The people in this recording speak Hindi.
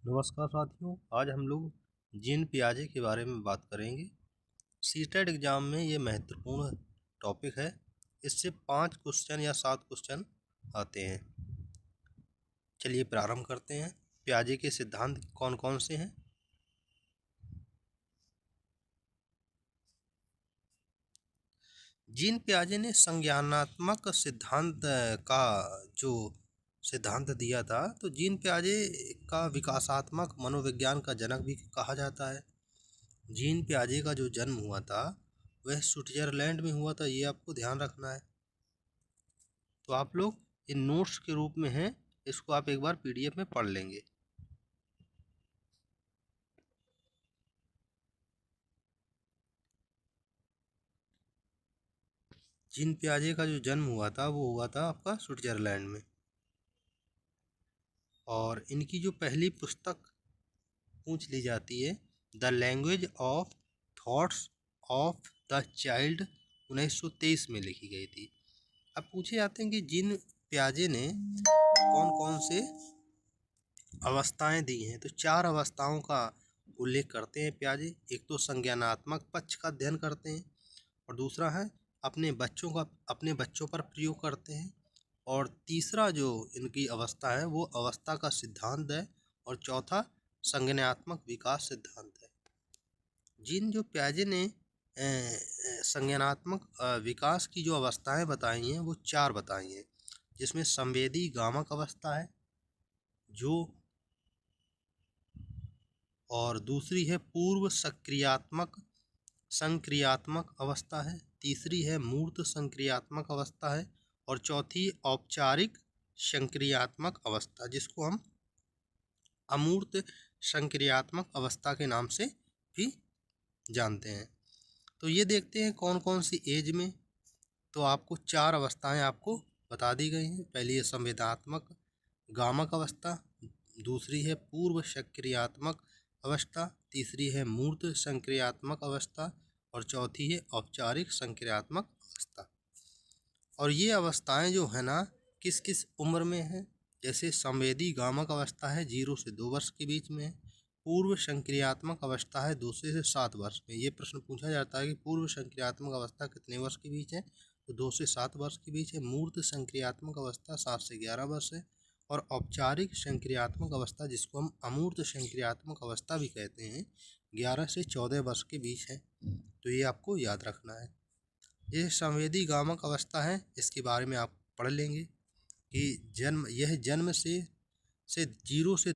नमस्कार साथियों, आज हम लोग जीन पियाजे के बारे में बात करेंगे। सीटेट एग्ज़ाम में ये महत्वपूर्ण टॉपिक है। इससे 5 क्वेश्चन या 7 क्वेश्चन आते हैं। चलिए प्रारंभ करते हैं। पियाजे के सिद्धांत कौन कौन से हैं? जीन पियाजे ने संज्ञानात्मक सिद्धांत का जो सिद्धांत दिया था, तो जीन पियाजे का विकासात्मक मनोविज्ञान का जनक भी कहा जाता है। जीन पियाजे का जो जन्म हुआ था वह स्विट्जरलैंड में हुआ था, ये आपको ध्यान रखना है। तो आप लोग इन नोट्स के रूप में हैं, इसको आप एक बार पीडीएफ में पढ़ लेंगे। जीन पियाजे का जो जन्म हुआ था वो हुआ था आपका स्विट्जरलैंड में। और इनकी जो पहली पुस्तक पूछ ली जाती है, the language of thoughts of the child, 1923 में लिखी गई थी। अब पूछे जाते हैं कि जीन पियाजे ने कौन कौन से अवस्थाएं दी हैं। तो 4 अवस्थाओं का उल्लेख करते हैं पियाजे। एक तो संज्ञानात्मक पक्ष का अध्ययन करते हैं, और दूसरा है अपने बच्चों पर प्रयोग करते हैं, और तीसरा जो इनकी अवस्था है वो अवस्था का सिद्धांत है, और चौथा संज्ञानात्मक विकास सिद्धांत है। जिन जो पियाजे ने संज्ञानात्मक विकास की जो अवस्थाएं बताई हैं वो 4 बताई हैं, जिसमें संवेदी गामक अवस्था है जो, और दूसरी है पूर्व संक्रियात्मक अवस्था है, तीसरी है मूर्त संक्रियात्मक अवस्था है, और चौथी औपचारिक संक्रियात्मक अवस्था, जिसको हम अमूर्त संक्रियात्मक अवस्था के नाम से भी जानते हैं। तो ये देखते हैं कौन कौन सी एज में। तो आपको 4 अवस्थाएं आपको बता दी गई हैं। पहली है संवेदात्मक गामक अवस्था, दूसरी है पूर्व संक्रियात्मक अवस्था, तीसरी है मूर्त संक्रियात्मक अवस्था, और चौथी है औपचारिक संक्रियात्मक अवस्था। और ये अवस्थाएं जो है ना, किस किस उम्र में है। जैसे संवेदी गामक अवस्था है 0 से 2 वर्ष के बीच में है। पूर्व संक्रियात्मक अवस्था है 2 से 7 वर्ष में। ये प्रश्न पूछा जाता है कि पूर्व संक्रियात्मक अवस्था कितने वर्ष के बीच है, तो 2 से 7 वर्ष के बीच है। मूर्त संक्रियात्मक अवस्था 7 से 11 वर्ष है, और औपचारिक संक्रियात्मक अवस्था, जिसको हम अमूर्त संक्रियात्मक अवस्था भी कहते हैं, 11 से 14 वर्ष के बीच है। तो ये आपको याद रखना है। ये संवेदी गामक अवस्था है, इसके बारे में आप पढ़ लेंगे कि जन्म से 0 से